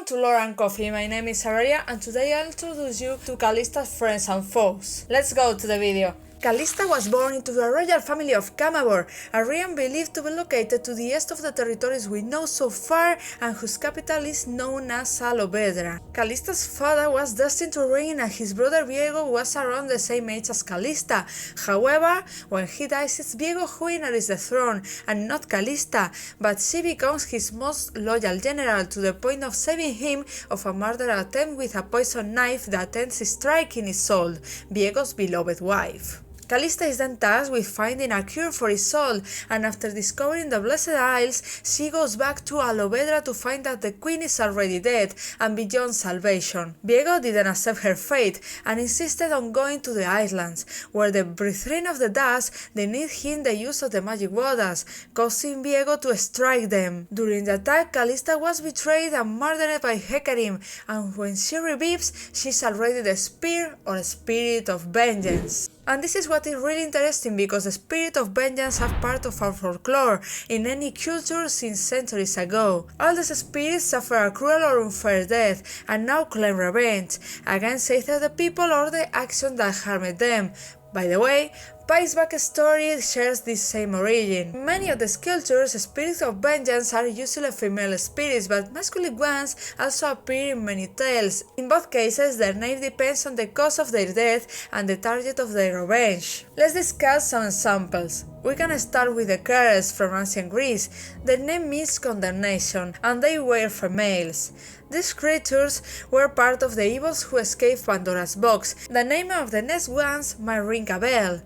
to Lore and Coffee, my name is Aurelia and today I'll introduce you to Kalista's friends and foes. Let's go to the video. Kalista was born into the royal family of Camabor, a realm believed to be located to the east of the territories we know so far and whose capital is known as Alovedra. Kalista's father was destined to reign and his brother Viego was around the same age as Kalista. However, when he dies it's Viego who inherits the throne and not Kalista, but she becomes his most loyal general to the point of saving him of a murder attempt with a poison knife that ends striking Isolde, Viego's beloved wife. Kalista is then tasked with finding a cure for Isolde, and after discovering the Blessed Isles, she goes back to Alovedra to find that the queen is already dead and beyond salvation. Viego didn't accept her fate and insisted on going to the islands, where the Brethren of the Dusk denied him the use of the magic waters, causing Viego to strike them. During the attack, Kalista was betrayed and murdered by Hecarim, and when she revives, she's already the Spear or Spirit of Vengeance. And this is what is really interesting because the Spirit of Vengeance have part of our folklore in any culture since centuries ago. All these spirits suffer a cruel or unfair death and now claim revenge against either the people or the action that harmed them. By the way, Pai's backstory shares this same origin. In many of the cultures, spirits of vengeance are usually female spirits, but masculine ones also appear in many tales. In both cases, their name depends on the cause of their death and the target of their revenge. Let's discuss some examples. We can start with the Keres from ancient Greece. Their name means condemnation, and they were females. These creatures were part of the evils who escaped Pandora's box. The name of the next ones might ring a bell.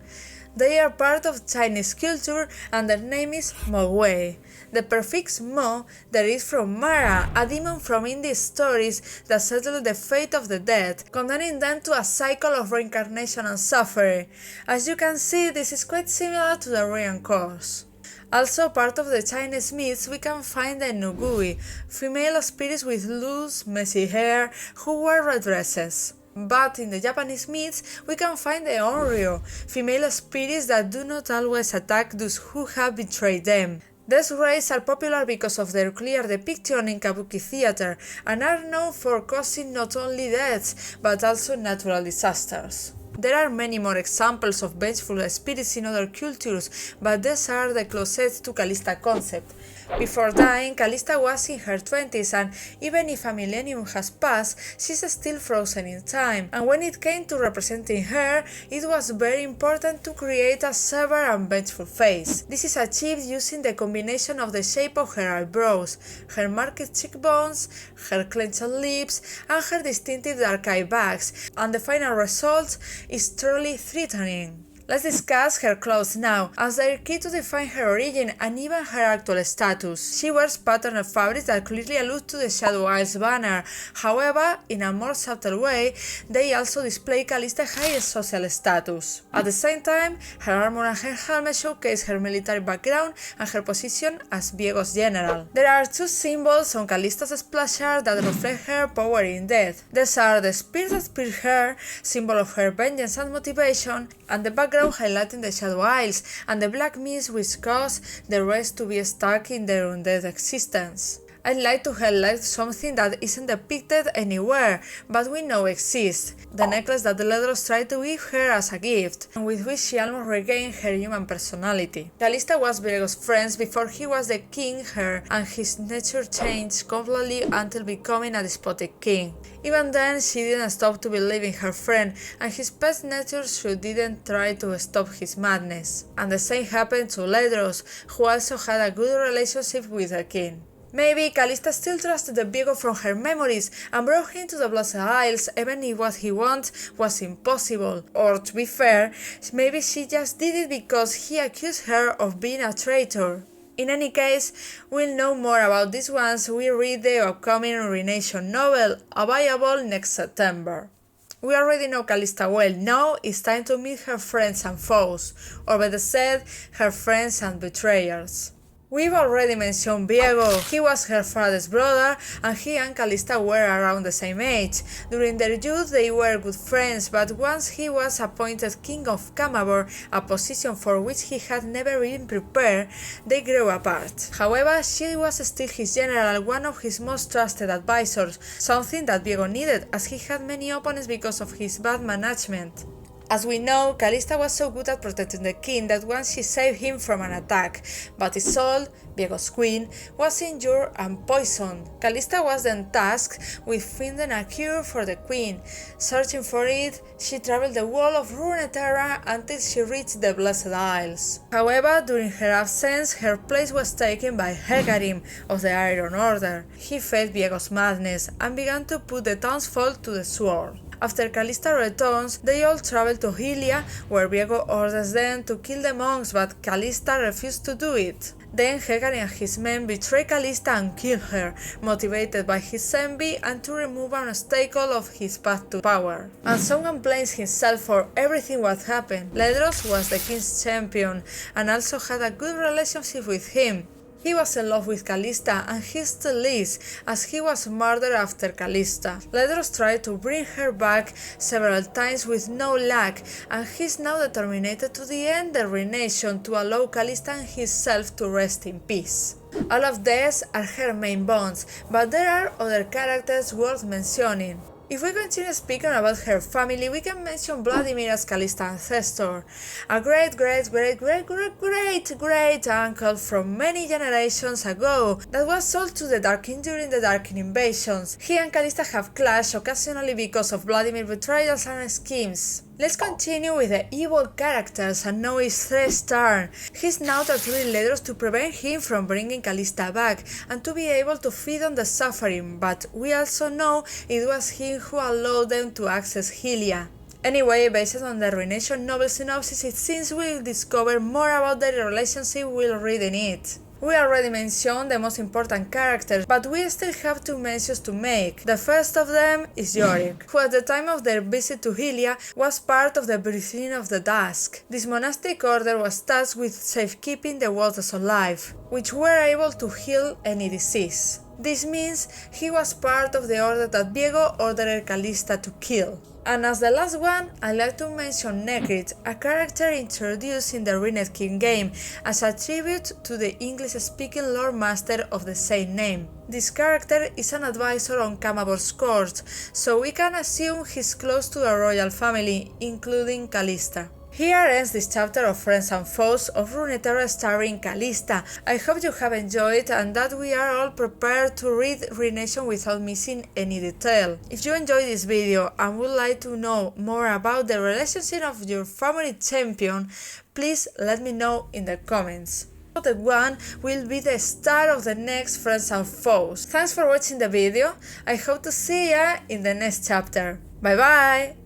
They are part of Chinese culture and their name is Mogwai. The prefix Mo derives from Mara, a demon from Indian stories that settled the fate of the dead, condemning them to a cycle of reincarnation and suffering. As you can see, this is quite similar to the Aryan course. Also part of the Chinese myths we can find the Nugui, female spirits with loose, messy hair who wear red dresses. But in the Japanese myths, we can find the Onryo, female spirits that do not always attack those who have betrayed them. These rays are popular because of their clear depiction in kabuki theater and are known for causing not only deaths but also natural disasters. There are many more examples of vengeful spirits in other cultures, but these are the closest to Kalista concept. Before dying, Kalista was in her 20s and even if a millennium has passed, she's still frozen in time, and when it came to representing her, it was very important to create a severe and vengeful face. This is achieved using the combination of the shape of her eyebrows, her marked cheekbones, her clenched lips, and her distinctive dark eye bags, and the final result is truly threatening. Let's discuss her clothes now, as they are key to define her origin and even her actual status. She wears patterned fabrics that clearly allude to the Shadow Isles banner. However, in a more subtle way, they also display Kalista's highest social status. At the same time, her armor and her helmet showcase her military background and her position as Viego's general. There are two symbols on Kalista's splash art that reflect her power in death. These are the spear that spears her, symbol of her vengeance and motivation, and the background highlighting the Shadow Isles, and the black mist which caused the rest to be stuck in their undead existence. I'd like to highlight something that isn't depicted anywhere, but we know exists, the necklace that Ledros tried to give her as a gift, and with which she almost regained her human personality. Kalista was Viego's friend before he was the king her, and his nature changed completely until becoming a despotic king. Even then, she didn't stop to believe in her friend, and his pet nature she didn't try to stop his madness. And the same happened to Ledros, who also had a good relationship with the king. Maybe Kalista still trusted the Viego from her memories and brought him to the Blessed Isles even if what he wanted was impossible. Or to be fair, maybe she just did it because he accused her of being a traitor. In any case, we'll know more about this once we read the upcoming Ruination novel, available next September. We already know Kalista well, now it's time to meet her friends and foes, or better said, her friends and betrayers. We've already mentioned Viego. He was her father's brother, and he and Kalista were around the same age. During their youth they were good friends, but once he was appointed king of Camavor, a position for which he had never been prepared, they grew apart. However, she was still his general, one of his most trusted advisors, something that Viego needed as he had many opponents because of his bad management. As we know, Kalista was so good at protecting the king that once she saved him from an attack, but Isolde, Viego's queen, was injured and poisoned. Kalista was then tasked with finding a cure for the queen. Searching for it, she traveled the wall of Runeterra until she reached the Blessed Isles. However, during her absence, her place was taken by Hecarim of the Iron Order. He felt Viego's madness and began to put the townsfolk to the sword. After Kalista returns, they all travel to Hylia, where Viego orders them to kill the monks, but Kalista refused to do it. Then Hecarim and his men betray Kalista and kill her, motivated by his envy and to remove an obstacle of his path to power. And someone blames himself for everything what happened. Ledros was the king's champion and also had a good relationship with him. He was in love with Kalista, and he still is, as he was murdered after Kalista. Ledros tried to bring her back several times with no luck, and he's now determined to end the Ruination to allow Kalista and himself to rest in peace. All of these are her main bonds, but there are other characters worth mentioning. If we continue speaking about her family, we can mention Vladimir as Kalista's ancestor, a great uncle from many generations ago that was sold to the Dark King during the Dark King invasions. He and Kalista have clashed occasionally because of Vladimir's betrayals and schemes. Let's continue with the evil characters, and now it's Thre's turn. He's now torturing Ledros to prevent him from bringing Kalista back and to be able to feed on the suffering, but we also know it was him who allowed them to access Hylia. Anyway, based on the Ruination novel synopsis, it seems we'll discover more about their relationship while reading it. We already mentioned the most important characters, but we still have two mentions to make. The first of them is Yorick, who at the time of their visit to Hylia was part of the Breathing of the Dusk. This monastic order was tasked with safekeeping the waters alive, which were able to heal any disease. This means he was part of the order that Viego ordered Kalista to kill. And as the last one, I'd like to mention Nekrit, a character introduced in the Ruined King game as a tribute to the English-speaking Lord Master of the same name. This character is an advisor on Camavor's court, so we can assume he's close to the royal family, including Kalista. Here ends this chapter of Friends and Foes of Runeterra starring Kalista. I hope you have enjoyed and that we are all prepared to read Ruination without missing any detail. If you enjoyed this video and would like to know more about the relationship of your favorite champion, please let me know in the comments. The one will be the star of the next Friends and Foes. Thanks for watching the video. I hope to see ya in the next chapter. Bye bye!